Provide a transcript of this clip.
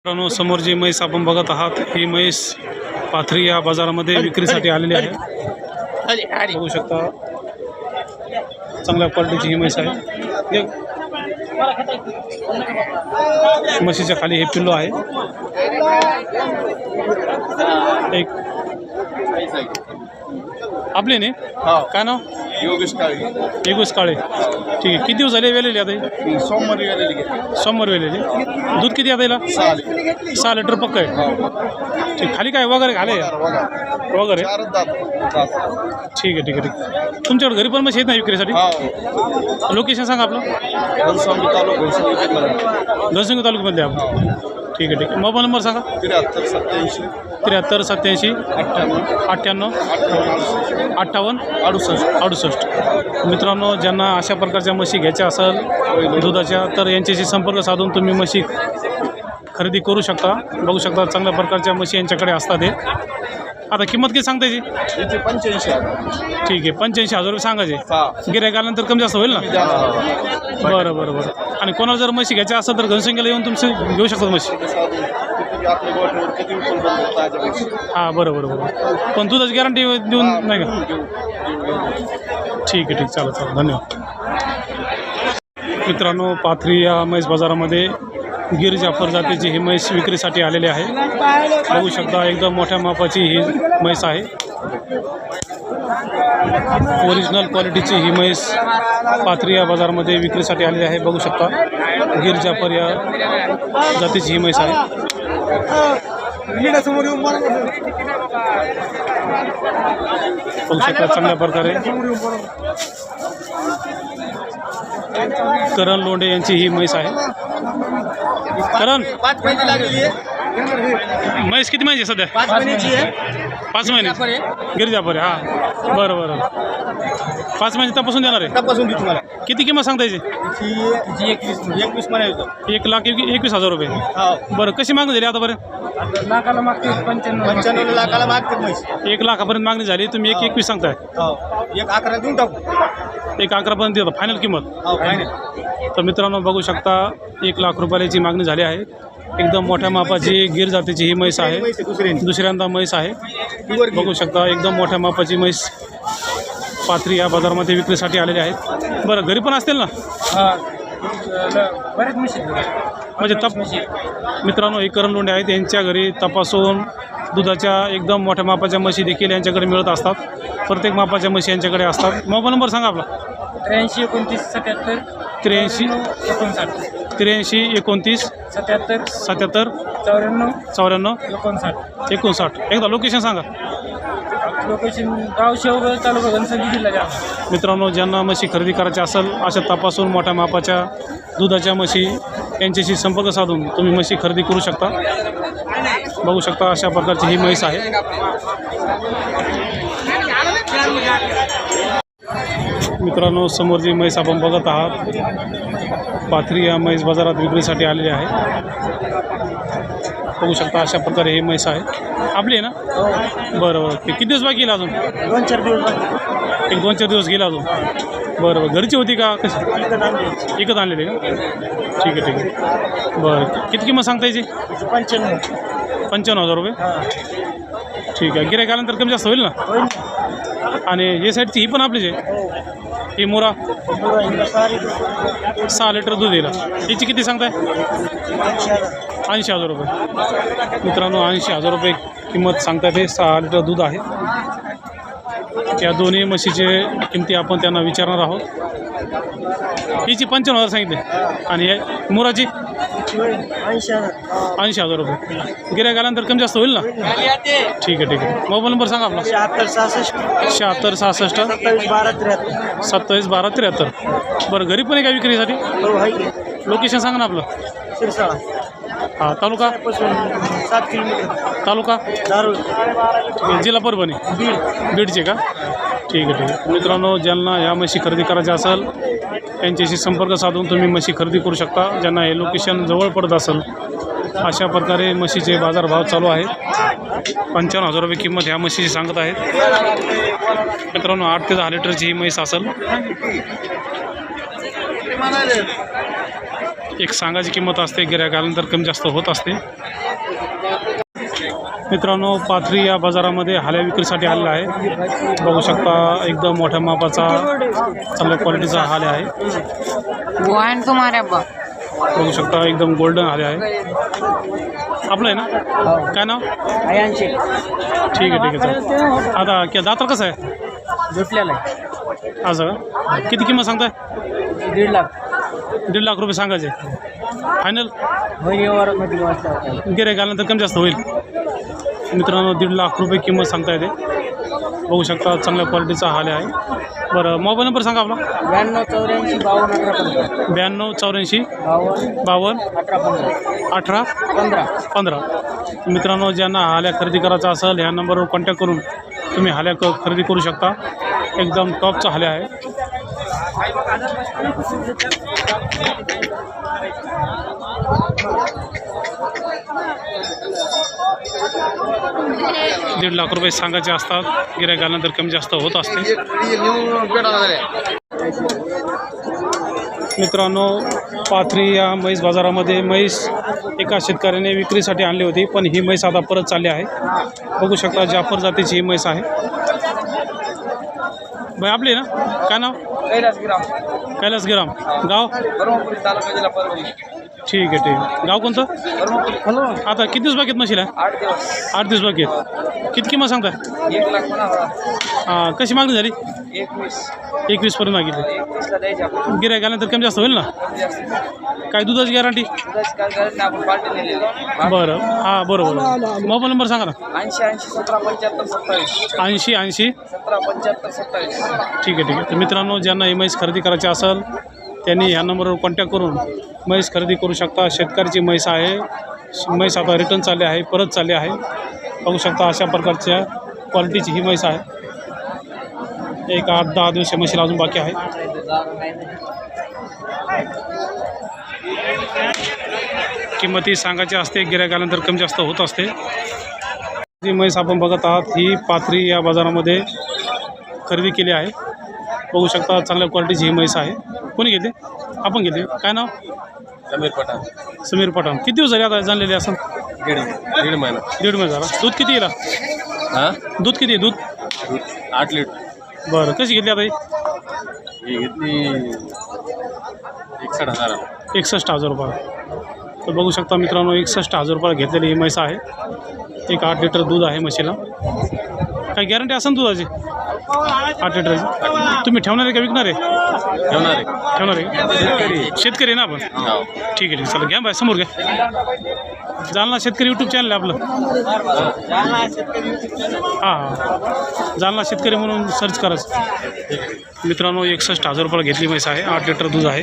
मित्रांनो, समोर जी म्हैस आपण बघत आहात ही म्हैस पाथरी या बाजारामध्ये विक्रीसाठी आलेली आहे। बघू शकता चांगल्या क्वालिटीची ही म्हैस आहे। म्हशीच्या खाली हे पिल्लू आहे। एक आपले ने काय नाव? योगेश काळे। योगेश काळे, ठीक आहे। किती दिवस झाले वेलेली आता? सोमवारी वेलेली सोमवार वेलेली। दूध किती आता याला? 6 लिटर पक्क आहे। ठीक, खाली काय वगैरे घाले वगैरे? ठीक आहे ठीक आहे ठीक आहे। तुमच्याकडे घरी पण म्हशी आहेत ना विक्रीसाठी? लोकेशन सांगा आपलं। घनसंगी तालुक्यामध्ये आपण। ठीक आहे ठीक आहे। मोबाईल नंबर सांगा। 73 87 98 58 68। मित्रांनो, ज्यांना अशा प्रकारच्या म्हशी घ्यायच्या असेल दुधाच्या तर यांच्याशी संपर्क साधून तुम्ही म्हशी खरेदी करू शकता। बघू शकता चांगल्या प्रकारच्या म्हशी यांच्याकडे असतात। हे आता किंमत किती सांगता याची? 85। ठीक आहे, 85,000 रुपये सांगायचे। गिऱ्हाईक आल्यानंतर कमी जास्त होईल ना? बरं बरं बरं। आणि कोणाला जर म्हशी घ्यायच्या असेल तर घनसंख्येला येऊन तुमचे घेऊ शकतात म्हशी। हां बरं बरं बरं। पण दुधाची गॅरंटी देऊन नाही का? ठीक आहे ठीक, चालेल चालेल, धन्यवाद। मित्रांनो, पाथरी या म्हैस बाजारामध्ये गिर जाफर जातीची ही म्हैस विक्रीसाठी आलेली आहे। बघू शकता एकदम मोठ्या मापाची ही म्हैस आहे। ओरिजिनल क्वालिटीची ही म्हैस पाथरी या बाजारामध्ये विक्रीसाठी आलेली आहे। बघू शकता गिर जाफर या जातीची ही म्हैस आहे। बघू शकता चांगल्या प्रकारे करण लोंढे यांची ही म्हैस आहे। करण, 5 महिने लागलेली आहे। म्हैस किती महिन्याची सध्या? 5 महिन्याची आहे। 5 महिने गिर जाफर आहे। हां बरं बरं। 5 महिने तपासून देणार आहे? तपासून देऊ तुम्हाला। किती किंमत सांगता याची? 21 म्हणायचं। 1,21,000 रुपये। बरं, कशी मागणी झाली आतापर्यंत? लाखाला मागते 95 लाखाला मागते म्हैस। 1 लाखापर्यंत मागणी झाली, तुम्ही 1,21 सांगताय? 1,11 देऊन टाकू। 1,11 देतो फायनल किंमत। तर मित्रांनो, बघू शकता 1 लाख रुपयाची मागणी झाली आहे। एकदम मोठ्या मापाची गिर जातीची ही म्हैस आहे। दुसऱ्यांदा म्हैस आहे। बघू शकता एकदम मोठ्या मापाची म्हैस पाथरी या बाजारामध्ये विक्रीसाठी आलेली आहेत। बरं, घरी पण असतील ना? बरेच म्हशी म्हणजे मित्रांनो, हे करण लोंढे आहेत, यांच्या घरी तपासून दुधाच्या एकदम मोठ्या मापाच्या म्हशी देखील यांच्याकडे मिळत असतात। प्रत्येक मापाच्या म्हशी यांच्याकडे असतात। मोबाईल नंबर सांगा आपला। 83 29 77 83 59 83 29 77 77 94 94 59 59। एकदा लोकेशन सांगा। लोकेशन गाव शेवगाव, तालुका घनसंगी, जिल्हा जालना। मित्रांनो, ज्यांना म्हशी खरेदी करायची असेल अशा तपासून मोठ्या मापाच्या दुधाच्या म्हशी यांच्याशी संपर्क साधून तुम्ही म्हशी खरेदी करू शकता। बघू शकता अशा प्रकारची ही म्हैस आहे। मित्रांनो, समोर जी म्हैस आपण बघत आहात पाथरी या म्हैस बाजारात विक्रीसाठी आलेली आहे। बघू शकता अशा प्रकारे ही म्हैस आहे। आपली आहे ना? बरं बरं। किती दिवस बाकी गेला अजून? 2-4 दिवस। 1-2-4 दिवस गेला अजून। बरं बरं। घरची होती का कशी? विकत आणलेली का? ठीक आहे ठीक आहे। बरं, किती किंमत सांगता याची? 95,000 रुपये। ठीक आहे, गिऱ्हाईक आल्यानंतर कमी जास्त होईल ना? आणि हे साईडची ही पण आपलीच आहे? ही मोरा 6 लिटर दूध येईल। याची किती सांगताय? 80,000 रुपये। मित्रांनो, 80,000 रुपये किंमत सांगतात। हे 6 लिटर दूध आहे। या दोन्ही म्हशीचे किमती आपण त्यांना विचारणार आहोत। हिची 95,000 सांगितले आणि मोराची 80,000 रुपये। गिऱ्हाईक आल्यानंतर कमी जास्त होईल ना? ठीक आहे ठीक आहे। मोबाईल नंबर सांगा आपला। 76 66 27 12 73। बरं, घरी पण आहे का विक्रीसाठी? लोकेशन सांगा ना आपलं। हां, तालुका? 7 किलोमीटर। तालुका? जिल्हा परभणी, बीडचे का? ठीक आहे ठीक आहे। मित्रांनो, ज्यांना ह्या म्हशी खरेदी करायच्या असेल यांच्याशी संपर्क साधून तुम्ही म्हशी खरेदी करू शकता। ज्यांना हे लोकेशन जवळ पडत असेल अशा प्रकारे म्हशीचे बाजारभाव चालू आहेत। 55,000 रुपये किंमत ह्या म्हशीची सांगत आहेत। मित्रांनो, 8 ते 10 लिटरची ही म्हैस असेल। एक सांगायची किंमत असते, गिऱ्हाईक आल्यानंतर कमी जास्त होत असते. मित्रांनो, पाथरी या बाजारामध्ये हाल्या विक्रीसाठी आलेला आहे. बघू शकता एकदम मोठ्या मापाचा चांगल्या क्वालिटीचा हाल्या आहे. बघू शकता एकदम गोल्डन हाल्या आहे. आपलं आहे ना, काय नाव? ठीक आहे चालेल. आता क्या दातर कसं आहे? भेटलेला आहे असं का? किती किंमत सांगताय? 1.5 लाख. 1.5 लाख रुपये सांगायचे. फायनल महिन्यावरमध्ये वाचला. गिऱ्हाईक आल्यानंतर कमी जास्त होईल. मित्रांनो, 1.5 लाख रुपये किंमत सांगता येते. बघू शकता चांगल्या क्वालिटीचा हाल्या आहे. बरं, मोबाईल नंबर सांगा आपला. 92 84 92 84 52 52 18 18 15. मित्रांनो, ज्यांना हाल्या खरेदी करायचा असेल ह्या नंबरवर कॉन्टॅक्ट करून तुम्ही हाल्या खरेदी करू शकता. एकदम टॉपचा हाल्या आहे. दीड लाख रुपये सांगायचे असतात. गिऱ्हाईक आल्यानंतर कमी जास्त होत असते. मित्रांनो, पाथरी या म्हैस बाजारामध्ये म्हैस एका शेतकऱ्याने विक्रीसाठी आणली होती, पण ही म्हैस आता परत चालली आहे. बघू शकता जाफर जातीची ही म्हैस आहे. भाई आपली ना, काय नाव? कैलास गिराम. गाव? ठीक आहे. गाव कोणतं? आता किती दिवस बाकी आहेत म्हशीला? 8 दिवस बाकी आहेत. किती किंमत सांगताय? 1 लाख. कशी मागणी झाली? 21 पर्यंत मागितली. गिऱ्हाईक आल्यानंतर कमी जास्त होईल ना? काय दुधाची गॅरंटी? बरं, हां बरोबर. मोबाईल नंबर सांगा ना. 80 17 75 27. 80 80 17 75 27. ठीक आहे. तर मित्रांनो, ज्यांना ही म्हैस खरेदी करायची असेल त्यांनी ह्या नंबरवर कॉन्टॅक्ट करून म्हैस खरेदी करू शकता. शेतकऱ्याची म्हैस आहे. म्हैस आता रिटर्न चालली आहे, परत चालली आहे. बघू शकता अशा प्रकारच्या क्वालिटीची ही म्हैस आहे. एक 8-10 दिवस म्हशीला अजून बाकी आहे. किंमती सांगायची असते, गिऱ्हाईक आल्यानंतर कमी जास्त होत असते. जी म्हैस आपण बघत आहात ही पाथरी या बाजारामध्ये खरेदी केली आहे. बघू शकता चांगल्या क्वालिटीची ही म्हैस आहे. कोणी घेतली? आपण घेतली. काय नाव? समीर पठाण. किती दिवस झाले आता जाणलेले असं? दीड महिना. 1.5 महिना झाला. दूध किती येईल? दूध किती आहे? दूध 8 लिटर. बरं, कशी घेतली आता ही घेतली 61,000. 61,000 रुपये. तर बघू शकता मित्रांनो, 61,000 रुपयाला घेतलेली ही म्हैस आहे. एक 8 लिटर दूध आहे म्हशीला. काही गॅरंटी असेल ना दुधाची? 8 लिटरची. तुम्ही ठेवणार आहे का विकणार आहे? ठेवणार आहे. शेतकरी आहे ना आपण? ठीक आहे. चला घ्या बाय, समोर घ्या. जालना शेतकरी यूट्यूब चॅनल आहे आपलं. हां, जालना शेतकरी म्हणून सर्च करायचं. मित्रांनो, 61,000 रुपयाला घेतली म्हैस आहे. 8 लिटर दूध आहे.